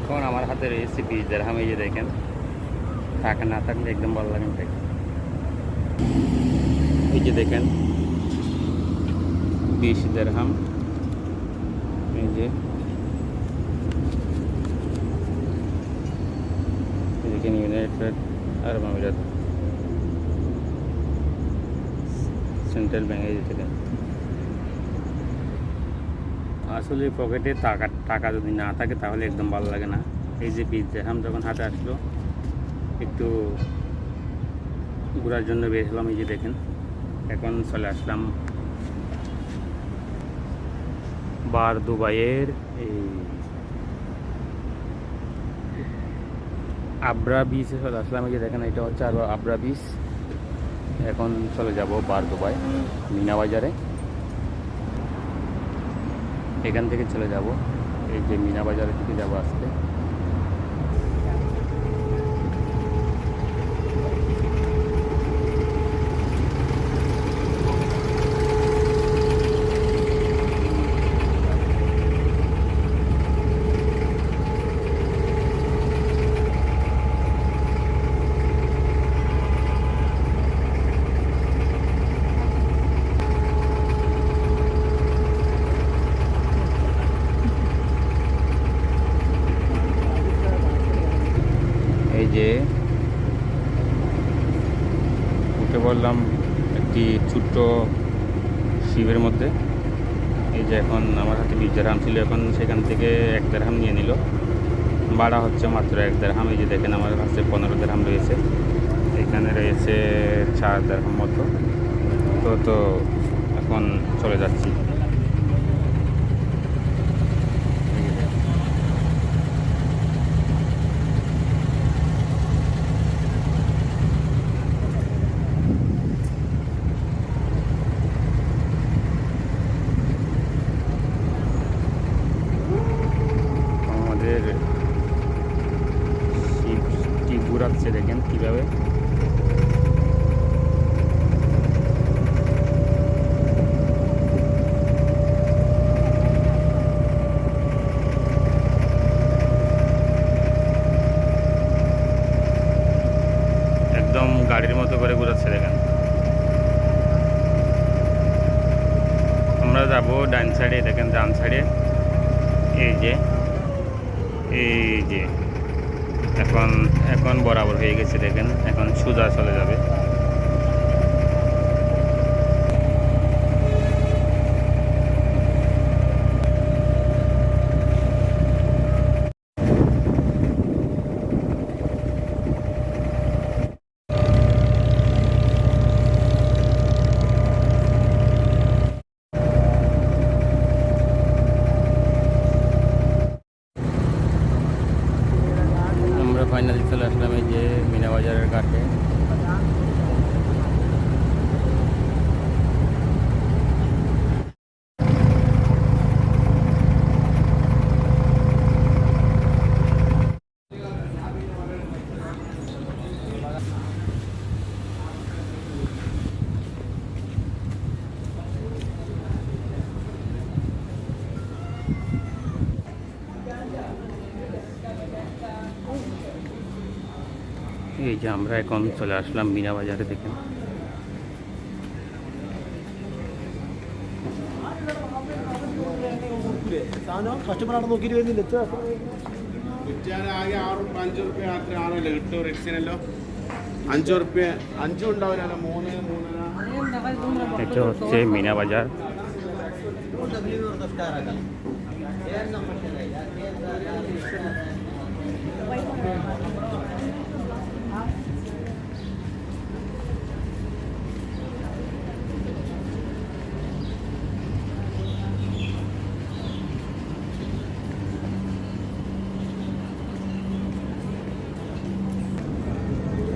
এখন আমার হাতে রয়েছে 20 দিরহাম। এই যে দেখেন, টাকা না থাকলে একদম ভালো লাগে না। এই যে দেখেন 20 দিরহাম। এই যে দেখেন ইউনাইটেড আরব আমিরাত সেন্ট্রাল ব্যাংক। এই যে দেখেন, আসলে পকেটে টাকা যদি না থাকে তাহলে একদম ভালো লাগে না। এই যে 20 দিরহাম যখন হাতে আসলো, একটু ঘোরার জন্য বের হলাম। এই যে দেখেন, এখন চলে আসলাম বার দুবাইয়ের এই আবরা বিচে চলে আসলাম। এই যে দেখেন, এটা হচ্ছে আর আবরা বিচ। এখন চলে যাব বার দুবাই মিনা বাজারে। এখান থেকে চলে যাব এই যে মিনা বাজারের দিকে যাব আজকে। এই যে উঠে বললাম একটি ছোট্ট শিবের মধ্যে। এই যে এখন আমার হাতে 20 দিরহাম ছিল, এখন সেখান থেকে 1 দিরহাম নিয়ে নিল। ভাড়া হচ্ছে মাত্র 1 দিরহাম। এই যে দেখেন, আমার কাছে 15 দিরহাম রয়েছে, এখানে রয়েছে 4 দিরহাম মতো। তো এখন চলে যাচ্ছি। আমাদের শিব ঘুরাচ্ছে, দেখেন কীভাবে। একদম গাড়ির মতো করে ঘুরাচ্ছে, দেখেন। আমরা যাব ডান সাইডে, দেখেন ডান সাইডে। এই যে এখন বরাবর হয়ে গেছে, দেখেন এখন সোজা চলে যাবে। আমরা ফাইনালি চলে আসলাম এই যে মিনা বাজারের কাছে। এই যে আমরা এখন চলে আসলাম মিনা বাজারে, দেখেন। കസ്റ്റമറാണ് നോക്കിയിട്ട് വരുന്നില്ല. ആകെ 5 റുപ്യ രാത്രി 6 കിട്ടും. റിക്സിനല്ലോ 5 റുപ്യ 5 ഉണ്ടാവില്ല, 3 3.5. এটা হচ্ছে মিনা বাজার।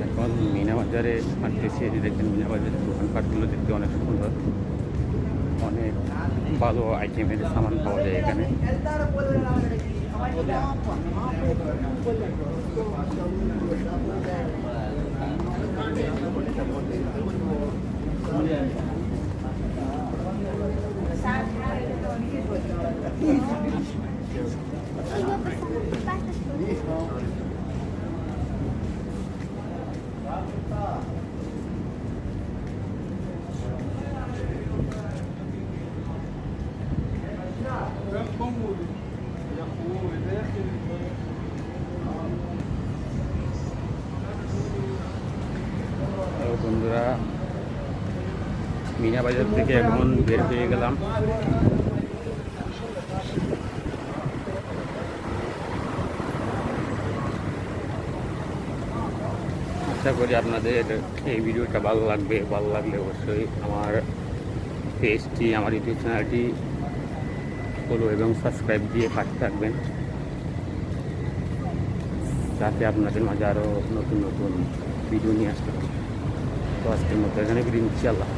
এখন মিনা বাজারে হাঁটতেছি। এই যে দেখেন, মিনা বাজারের দোকানপাটগুলো দেখতে অনেক সুন্দর, অনেক ভালো আইটেমের সামান পাওয়া যায় এখানে। তো বন্ধুরা, মিনা বাজার থেকে এখন বের হয়ে গেলাম। আশা করি আপনাদের এই ভিডিওটা ভালো লাগবে। ভালো লাগলে অবশ্যই আমার পেজটি, আমার ইউটিউব চ্যানেলটি ফলো এবং সাবস্ক্রাইব দিয়ে পাশে থাকবেন, যাতে আপনাদের মাঝে আরও নতুন নতুন ভিডিও নিয়ে আসতে পারি। তো আজকের মতো এখানে বিদায় নিচ্ছি। আল্লাহ।